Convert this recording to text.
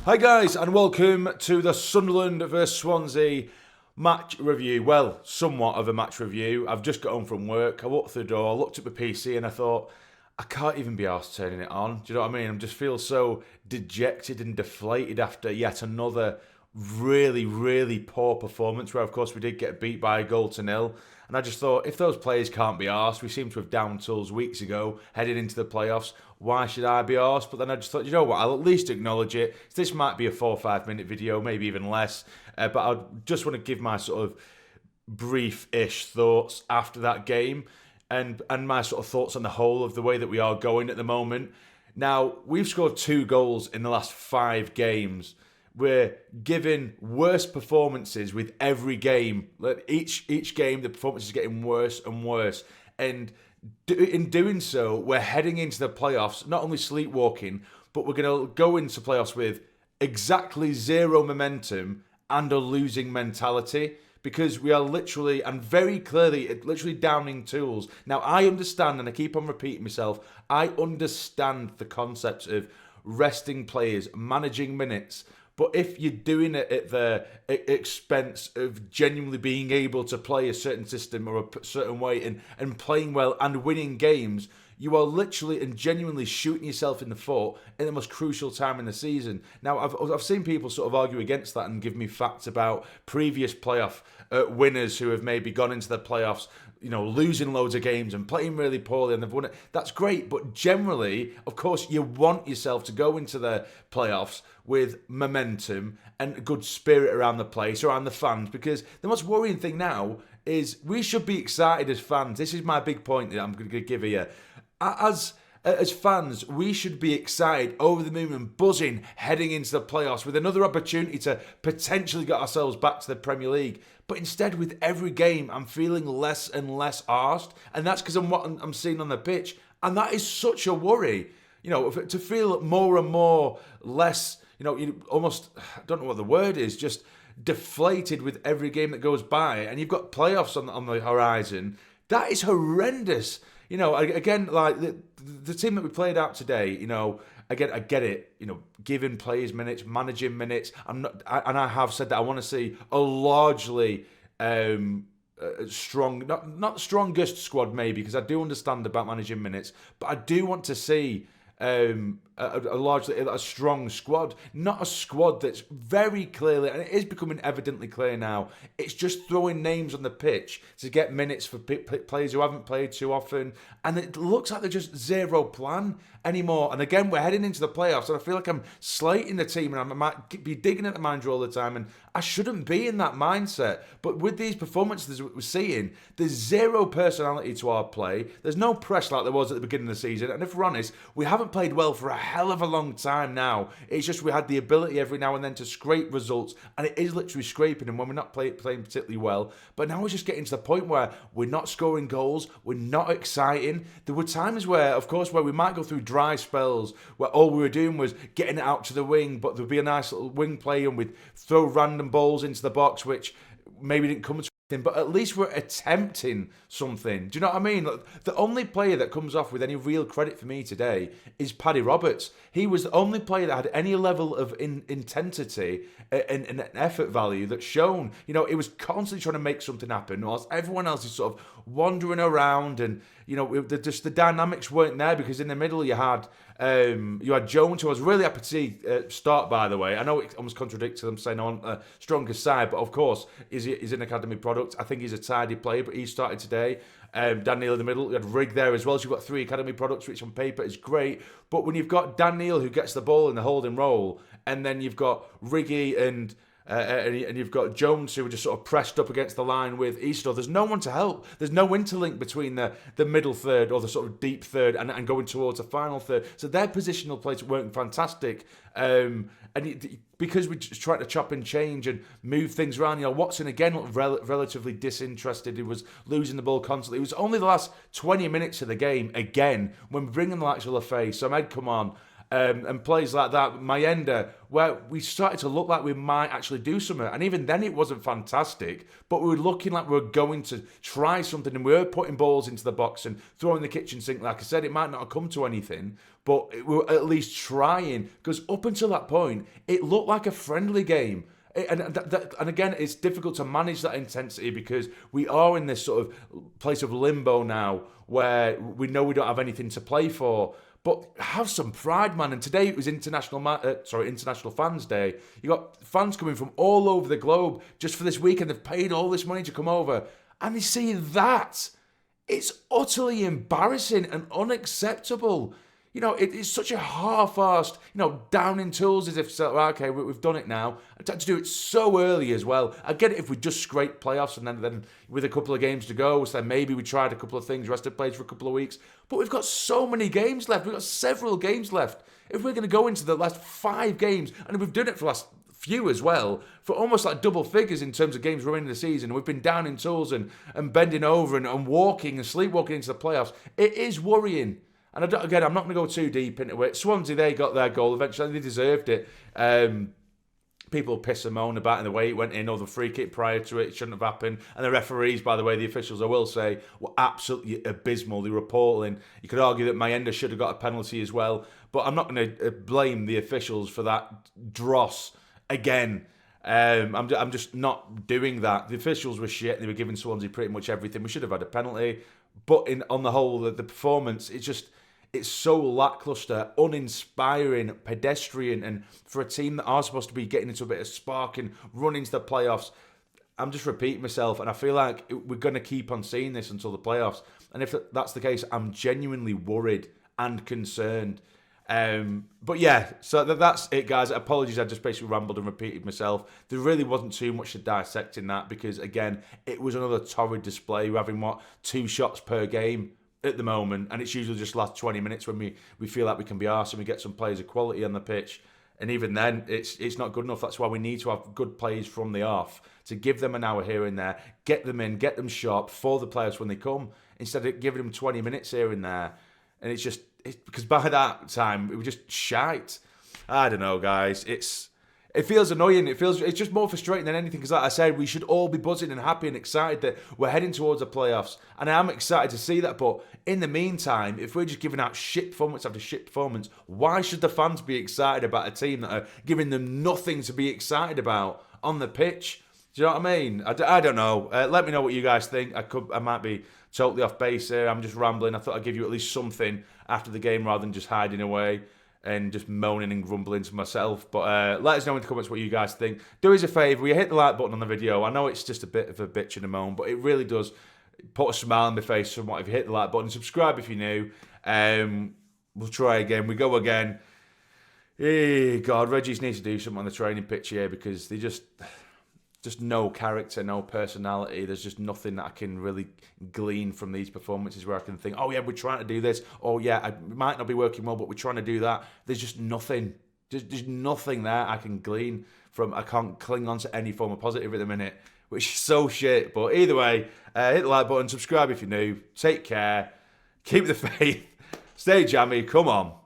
Hi guys, and welcome to the Sunderland vs Swansea match review. Well, somewhat of a match review. I've just got home from work. I walked through the door, looked at my PC, and I thought, I can't even be arsed turning it on. Do you know what I mean? I just feel so dejected and deflated after yet another really, really poor performance where, of course, we did get beat by a 1-0. And I just thought, if those players can't be arsed, we seem to have down tools weeks ago, heading into the playoffs, why should I be arsed? But then I just thought, you know what, I'll at least acknowledge it. This might be a 4 or 5 minute video, maybe even less. But I just want to give my sort of brief-ish thoughts after that game and my sort of thoughts on the whole of the way that we are going at the moment. Now, we've scored 2 goals in the last 5 games. We're giving worse performances with every game. Each game, the performance is getting worse and worse. And in doing so, we're heading into the playoffs, not only sleepwalking, but we're going to go into playoffs with exactly zero momentum and a losing mentality. Because we are literally and very clearly literally downing tools. Now, I understand, and I keep on repeating myself, I understand the concepts of resting players, managing minutes. But if you're doing it at the expense of genuinely being able to play a certain system or a certain way and playing well and winning games, you are literally and genuinely shooting yourself in the foot in the most crucial time in the season. Now, I've seen people sort of argue against that and give me facts about previous playoff winners who have maybe gone into the playoffs, you know, losing loads of games and playing really poorly and they've won it. That's great, but generally, of course, you want yourself to go into the playoffs with momentum and a good spirit around the place, around the fans, because the most worrying thing now is we should be excited as fans. This is my big point that I'm going to give you. As fans, we should be excited, over the moon and buzzing, heading into the playoffs with another opportunity to potentially get ourselves back to the Premier League. But instead, with every game, I'm feeling less and less arsed, and that's because of what I'm seeing on the pitch, and that is such a worry. You know, to feel more and more less, you know, you almost, I don't know what the word is, just deflated with every game that goes by, and you've got playoffs on the horizon. That is horrendous. You know, again, like the team that we played out today, you know, again, I get it, you know, giving players minutes, managing minutes. I have said that I want to see a largely strong, not the strongest squad maybe, because I do understand about managing minutes, but I do want to see a strong squad, not a squad that's very clearly, and it is becoming evidently clear now, it's just throwing names on the pitch to get minutes for players who haven't played too often, and it looks like they're just zero plan anymore. And again, we're heading into the playoffs, and I feel like I'm slating the team, and I might be digging at the manager all the time, and I shouldn't be in that mindset. But with these performances we're seeing, there's zero personality to our play. There's no press like there was at the beginning of the season, and if we're honest, we haven't played well for a hell of a long time now. It's just we had the ability every now and then to scrape results, and it is literally scraping, and when we're not playing particularly well. But now we're just getting to the point where we're not scoring goals, we're not exciting. There were times where, of course, where we might go through dry spells where all we were doing was getting it out to the wing, but there'd be a nice little wing play and we'd throw random balls into the box which maybe didn't come to anything, but at least we're attempting something. Do you know what I mean? The only player that comes off with any real credit for me today is Paddy Roberts. He was the only player that had any level of intensity and effort value that's shown. You know, it was constantly trying to make something happen, whilst everyone else is sort of wandering around, and you know, the dynamics weren't there, because in the middle you had Jones, who I was really happy to see start, by the way. I know it almost contradicts them saying on a stronger side, but of course he's an academy product. I think he's a tidy player, but he started today. Dan Neil in the middle. You had Rigg there as well, so you've got 3 academy products, which on paper is great. But when you've got Dan Neil who gets the ball in the holding role, and then you've got Riggy and you've got Jones who are just sort of pressed up against the line with Easter, there's no one to help. There's no interlink between the middle third or the sort of deep third and going towards the final third. So their positional plays weren't fantastic. Because we just tried to chop and change and move things around, you know, Watson again looked relatively disinterested. He was losing the ball constantly. It was only the last 20 minutes of the game, again, when we bring in the likes of Lafay, so Ahmed, come on. and plays like that. Mayenda, where we started to look like we might actually do something. And even then it wasn't fantastic, but we were looking like we were going to try something, and we were putting balls into the box and throwing the kitchen sink. Like I said, it might not have come to anything, but we were at least trying, because up until that point, it looked like a friendly game. And again, it's difficult to manage that intensity because we are in this sort of place of limbo now where we know we don't have anything to play for. But have some pride, man. And today it was International Fans Day. You got fans coming from all over the globe just for this weekend. They've paid all this money to come over. And they see that. It's utterly embarrassing and unacceptable. You know, it's such a half-arsed, down in tools as if, okay, we've done it now. And to do it so early as well. I get it if we just scrape playoffs and then with a couple of games to go, so then maybe we tried a couple of things, rested players for a couple of weeks. But we've got so many games left. We've got several games left. If we're going to go into the last 5 games, and we've done it for the last few as well, for almost like double figures in terms of games remaining in the season, we've been down in tools and bending over and walking and sleepwalking into the playoffs. It is worrying. And again, I'm not going to go too deep into it. Swansea, they got their goal eventually. They deserved it. People piss and moan about the way it went in, or the free kick prior to it shouldn't have happened. And the referees, by the way, the officials, I will say, were absolutely abysmal. They were appalling. You could argue that Mayenda should have got a penalty as well. But I'm not going to blame the officials for that dross again. I'm just not doing that. The officials were shit. They were giving Swansea pretty much everything. We should have had a penalty. But on the whole, the performance, it's so lackluster, uninspiring, pedestrian, and for a team that are supposed to be getting into a bit of spark and running into the playoffs, I'm just repeating myself, and I feel like we're going to keep on seeing this until the playoffs. And if that's the case, I'm genuinely worried and concerned. But yeah, so that's it, guys. Apologies, I just basically rambled and repeated myself. There really wasn't too much to dissect in that because, again, it was another torrid display. We're having, 2 shots per game at the moment, and it's usually just last 20 minutes when we feel like we can be arsed and we get some players of quality on the pitch. And even then, it's not good enough. That's why we need to have good players from the off to give them an hour here and there, get them in, get them sharp for the players when they come, instead of giving them 20 minutes here and there. And it's because by that time, it was just shite. I don't know, guys. It feels annoying. It's just more frustrating than anything because, like I said, we should all be buzzing and happy and excited that we're heading towards the playoffs. And I am excited to see that. But in the meantime, if we're just giving out shit performance after shit performance, why should the fans be excited about a team that are giving them nothing to be excited about on the pitch? Do you know what I mean? I don't know. Let me know what you guys think. I might be totally off base here. I'm just rambling. I thought I'd give you at least something after the game rather than just hiding away and just moaning and grumbling to myself. But let us know in the comments what you guys think. Do us a favour, will you hit the like button on the video? I know it's just a bit of a bitch and a moan, but it really does put a smile on my face somewhat if you hit the like button. Subscribe if you're new. We'll try again. We go again. Hey, God, Reggie's need to do something on the training pitch here because they just no character, no personality. There's just nothing that I can really glean from these performances where I can think, oh yeah, we're trying to do this. Oh yeah, it might not be working well, but we're trying to do that. There's just nothing. There's nothing there I can glean from. I can't cling on to any form of positive at the minute, which is so shit. But either way, hit the like button, subscribe if you're new. Take care. Keep the faith. Stay jammy. Come on.